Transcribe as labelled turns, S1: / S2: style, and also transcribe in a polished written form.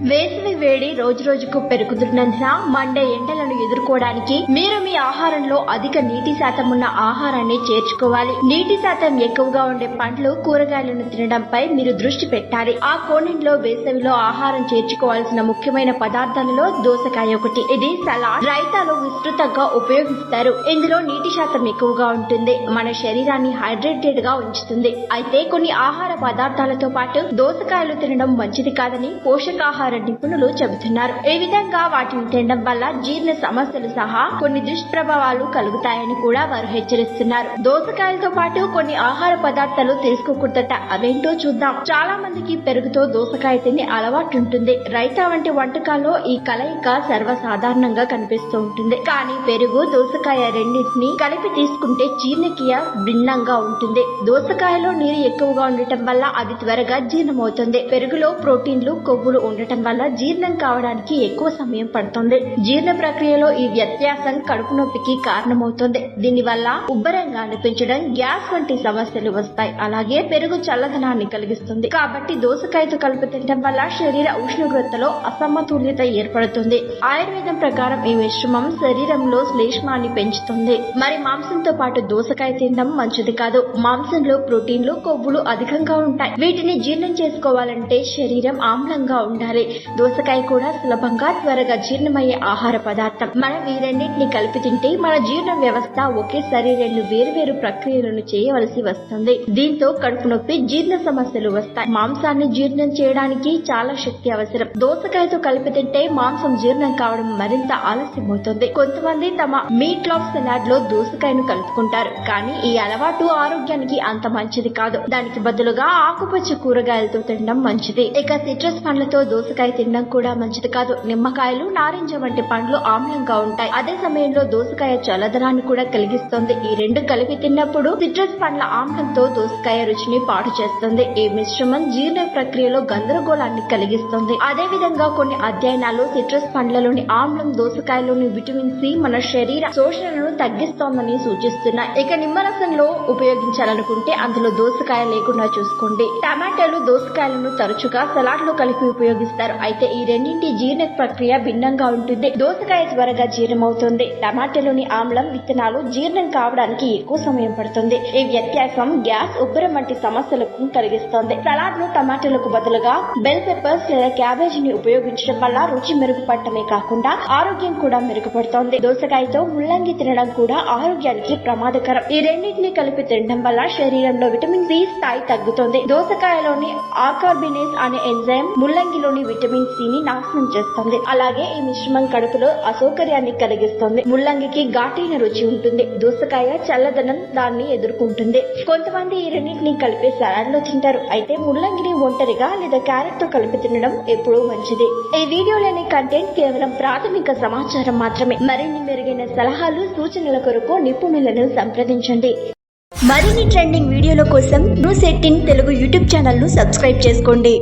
S1: వేసవి వేడి రోజు రోజుకు పెరుగుతున్నందున మండే ఎండలను ఎదుర్కోవడానికి మీరు మీ ఆహారంలో అధిక నీటి శాతం ఉన్న ఆహారాన్ని చేర్చుకోవాలి. నీటి శాతం ఎక్కువగా ఉండే పండ్లు, కూరగాయలను తినడంపై మీరు దృష్టి పెట్టాలి. ఆ కోణంలో వేసవిలో ఆహారం చేర్చుకోవాల్సిన ముఖ్యమైన పదార్థాలలో దోసకాయ ఒకటి. ఇది సలాడ్, రైతాలో విస్తృతంగా ఉపయోగిస్తారు. ఇందులో నీటి శాతం ఎక్కువగా ఉంటుంది. మన శరీరాన్ని హైడ్రేటెడ్ గా ఉంచుతుంది. అయితే కొన్ని ఆహార పదార్థాలతో పాటు దోసకాయలు తినడం మంచిది కాదని పోషకాహార నిపుణులు చెబుతున్నారు. ఈ విధంగా వాటిని తినడం వల్ల జీర్ణ సమస్యలు సహా కొన్ని దుష్ప్రభావాలు కలుగుతాయని కూడా వారు హెచ్చరిస్తున్నారు. దోసకాయలతో పాటు కొన్ని ఆహార పదార్థాలు తీసుకోకూడదట. అవేంటో చూద్దాం. చాలా మందికి పెరుగుతో దోసకాయ తినే అలవాటు ఉంటుంది. రైతా వంటి వంటకాల్లో ఈ కలయిక సర్వసాధారణంగా కనిపిస్తూ ఉంటుంది. కానీ పెరుగు, దోసకాయ రెండింటిని కలిపి తీసుకుంటే జీర్ణక్రియ భిన్నంగా ఉంటుంది. దోసకాయలో నీరు ఎక్కువగా ఉండటం వల్ల అది త్వరగా జీర్ణమవుతుంది. పెరుగులో ప్రోటీన్లు, కొవ్వులు ఉండటం వల్ల జీర్ణం కావడానికి ఎక్కువ సమయం పడుతుంది. జీర్ణ ప్రక్రియలో ఈ వ్యత్యాసం కడుపు నొప్పికి కారణమవుతుంది. దీనివల్ల ఉబ్బరంగా అనిపించడం, గ్యాస్ వంటి సమస్యలు వస్తాయి. అలాగే పెరుగు చల్లదనాన్ని కలిగిస్తుంది. కాబట్టి దోసకాయతో కలిపి తినడం వల్ల శరీర ఉష్ణోగ్రతలో అసమతుల్యత ఏర్పడుతుంది. ఆయుర్వేదం ప్రకారం ఈ మిశ్రమం శరీరంలో శ్లేష్మాన్ని పెంచుతుంది. మరి మాంసంతో పాటు దోసకాయ తినడం మంచిది కాదు. మాంసంలో ప్రోటీన్లు, కొవ్వులు అధికంగా ఉంటాయి. వీటిని జీర్ణం చేసుకోవాలంటే శరీరం ఆమ్లంగా ఉండాలి. దోసకాయ కూడా సులభంగా త్వరగా జీర్ణమయ్యే ఆహార పదార్థం. మనం ఈ రెండింటిని కలిపి తింటే మన జీర్ణ వ్యవస్థ ఒకేసారి రెండు వేరువేరు ప్రక్రియలను చేయవలసి వస్తుంది. దీంతో కడుపు నొప్పి, జీర్ణ సమస్యలు వస్తాయి. మాంసాన్ని జీర్ణం చేయడానికి చాలా శక్తి అవసరం. దోసకాయతో కలిపి తింటే మాంసం జీర్ణం కావడం మరింత ఆలస్యమవుతుంది. కొంతమంది తమ మీట్ లాఫ్ సలాడ్ లో దోసకాయను కలుపుకుంటారు. కానీ ఈ అలవాటు ఆరోగ్యానికి అంత మంచిది కాదు. దానికి బదులుగా ఆకుపచ్చ కూరగాయలతో తినడం మంచిది. ఇక సిట్రస్ పండ్లతో దోసకాయ తినడం కూడా మంచిది కాదు. నిమ్మకాయలు, నారింజ వంటి పండ్లు ఆమ్లంగా ఉంటాయి. అదే సమయంలో దోసకాయ చల్లదనాన్ని కూడా కలిగిస్తుంది. ఈ రెండు కలిపి తిన్నప్పుడు సిట్రస్ పండ్ల ఆమ్లంతో దోసకాయ రుచిని పాడు చేస్తుంది. ఈ మిశ్రమం జీర్ణ ప్రక్రియలో గందరగోళాన్ని కలిగిస్తుంది. అదే విధంగా కొన్ని అధ్యయనాలు సిట్రస్ పండ్లలోని ఆమ్లం దోసకాయలోని విటమిన్ సి మన శరీర శోషణను తగ్గిస్తోందని సూచిస్తున్నాయి. ఇక నిమ్మరసంలో ఉపయోగించాలనుకుంటే అందులో దోసకాయ లేకుండా చూసుకోండి. టమాటాలు, దోసకాయలను తరచుగా సలాడ్ లో కలిపి ఉపయోగిస్తారు. అయితే ఈ రెండింటి జీర్ణ ప్రక్రియ భిన్నంగా ఉంటుంది. దోసకాయ త్వరగా జీర్ణమవుతుంది. టమాటాలోని ఆమ్లం విత్తనాలు జీర్ణం కావడానికి ఎక్కువ సమయం పడుతుంది. ఈ వ్యత్యాసం గ్యాస్, ఉబ్బరం వంటి సమస్యలకు కలిగిస్తుంది. సలాడ్ లో టమాటాలకు బదులుగా బెల్ పెప్పర్స్ లేదా క్యాబేజీని ఉపయోగించడం వల్ల రుచి మెరుగుపడటమే కాకుండా ఆరోగ్యం కూడా మెరుగుపడుతోంది. దోసకాయతో ముల్లంగి తినడం కూడా ఆరోగ్యానికి ప్రమాదకరం. ఈ రెండింటిని కలిపి తినడం వల్ల శరీరంలో విటమిన్ సి స్థాయి తగ్గుతుంది. దోసకాయలోని ఆర్కార్బినేస్ అనే ఎంజైమ్ ముల్లంగిలోని విటమిన్ సి ని నాశనం చేస్తుంది. అలాగే ఈ మిశ్రమం కడుపులో అసౌకర్యాన్ని కలిగిస్తుంది. ముల్లంగికి ఘాటైన రుచి ఉంటుంది. దోసకాయ చల్లదనం దాన్ని ఎదుర్కొంటుంది. కొంతమంది ఈ రెండింటిని కలిపి సలాడ్ లో తింటారు. అయితే ముల్లంగిని ఒంటరిగా లేదా క్యారెట్ తో కలిపి తినడం ఎప్పుడూ మంచిది. ఈ వీడియోలోని కంటెంట్ కేవలం ప్రాథమిక సమాచారం మాత్రమే. మరిన్ని మెరుగైన సలహాలు, సూచనల కొరకు నిపుణులను సంప్రదించండి. మరిన్ని ట్రెండింగ్ వీడియోల కోసం న్యూస్ 18 తెలుగు యూట్యూబ్ ఛానల్ ను సబ్స్క్రైబ్ చేసుకోండి.